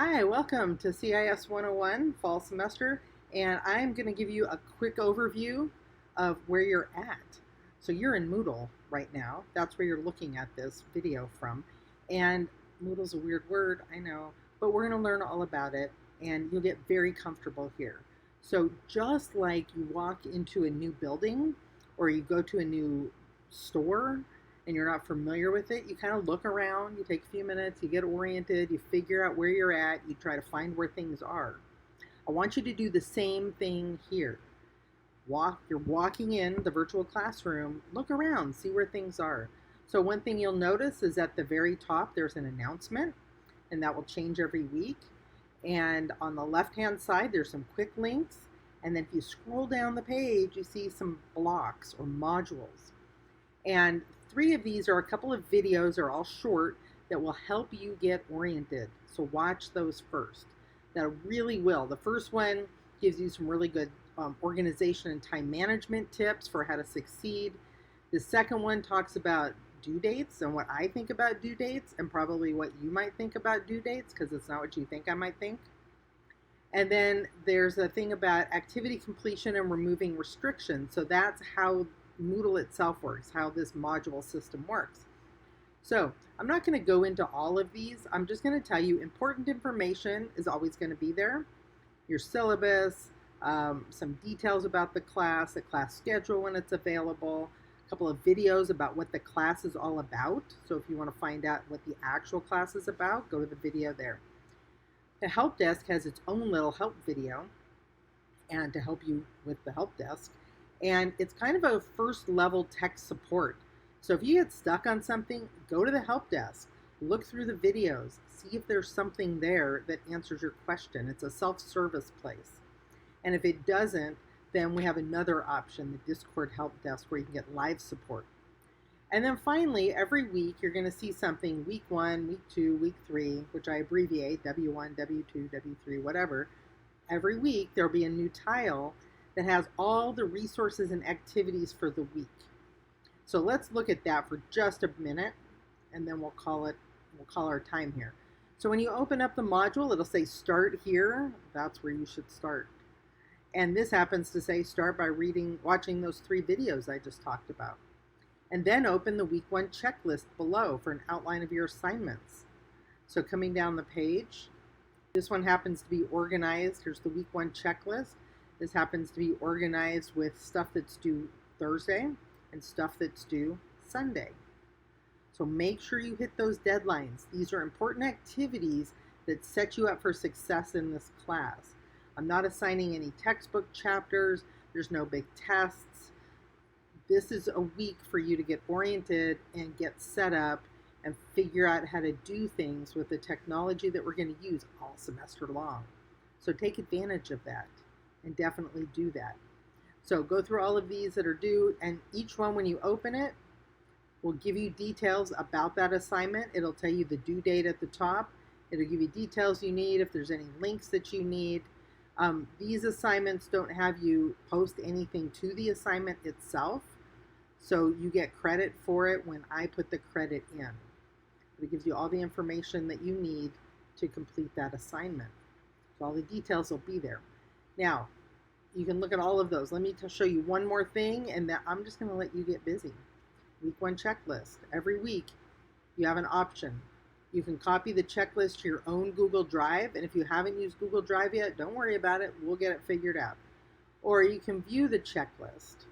Hi, welcome to CIS101 fall semester, and I'm going to give you a quick overview of where you're at. So you're in Moodle right now. That's where you're looking at this video from. And Moodle's a weird word, I know, but we're going to learn all about it, and you'll get very comfortable here. So just like you walk into a new building or you go to a new store and you're not familiar with it, you kind of look around, you take a few minutes, you get oriented, you figure out where you're at, you try to find where things are. I want you to do the same thing here. You're walking in the virtual classroom, look around, see where things are. So one thing you'll notice is at the very top there's an announcement, and that will change every week. And on the left-hand side there's some quick links, and then if you scroll down the page you see some blocks or modules. And three of these are a couple of videos, are all short, that will help you get oriented. So watch those first. That really will. The first one gives you some really good organization and time management tips for how to succeed. The second one talks about due dates and what I think about due dates and probably what you might think about due dates, because it's not what you think I might think. And then there's a thing about activity completion and removing restrictions. So that's how Moodle itself works, how this module system works. So I'm not going to go into all of these. I'm just going to tell you important information is always going to be there. Your syllabus, some details about the class schedule when it's available, a couple of videos about what the class is all about. So if you want to find out what the actual class is about, go to the video there. The help desk has its own little help video and to help you with the help desk. And it's kind of a first level tech support. So if you get stuck on something, go to the help desk, look through the videos, see if there's something there that answers your question. It's a self-service place. And if it doesn't, then we have another option, the Discord help desk, where you can get live support. And then finally, every week you're going to see something, week 1, week 2, week 3, which I abbreviate, W1, W2, W3, whatever. Every week there'll be a new tile that has all the resources and activities for the week. So let's look at that for just a minute, and then we'll call our time here. So when you open up the module, it'll say start here. That's where you should start. And this happens to say start by watching those 3 videos I just talked about. And then open the week 1 checklist below for an outline of your assignments. So coming down the page, this one happens to be organized. Here's the week 1 checklist. This happens to be organized with stuff that's due Thursday and stuff that's due Sunday. So make sure you hit those deadlines. These are important activities that set you up for success in this class. I'm not assigning any textbook chapters. There's no big tests. This is a week for you to get oriented and get set up and figure out how to do things with the technology that we're going to use all semester long. So take advantage of that. And definitely do that. So go through all of these that are due, and each one when you open it will give you details about that assignment. It'll tell you the due date at the top. It'll give you details you need, if there's any links that you need. These assignments don't have you post anything to the assignment itself, so you get credit for it when I put the credit in. But it gives you all the information that you need to complete that assignment. So all the details will be there. Now, you can look at all of those. Let me show you one more thing, and that I'm just going to let you get busy. Week 1 checklist. Every week, you have an option. You can copy the checklist to your own Google Drive, and if you haven't used Google Drive yet, don't worry about it. We'll get it figured out. Or you can view the checklist.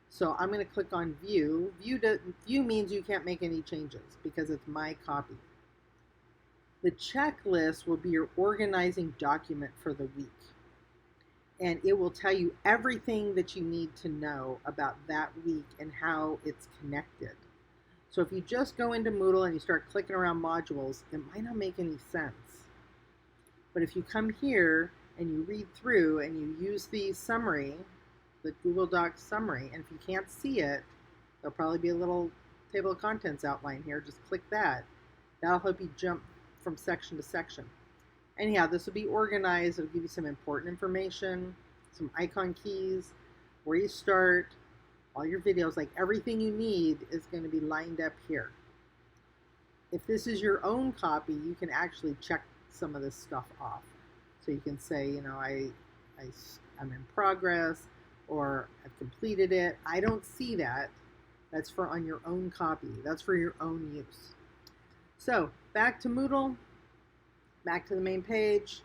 So I'm going to click on View. View means you can't make any changes because it's my copy. The checklist will be your organizing document for the week. And it will tell you everything that you need to know about that week and how it's connected. So if you just go into Moodle and you start clicking around modules, it might not make any sense. But if you come here and you read through and you use the summary, the Google Docs summary, and if you can't see it, there'll probably be a little table of contents outline here. Just click that. That'll help you jump from section to section. Anyhow, this will be organized. It'll give you some important information, some icon keys, where you start, all your videos, like everything you need is going to be lined up here. If this is your own copy, you can actually check some of this stuff off. So you can say, you know, I'm in progress, or I've completed it. I don't see that. That's for on your own copy. That's for your own use. So back to Moodle, back to the main page,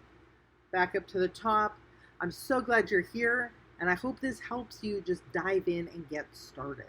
back up to the top. I'm so glad you're here, and I hope this helps you just dive in and get started.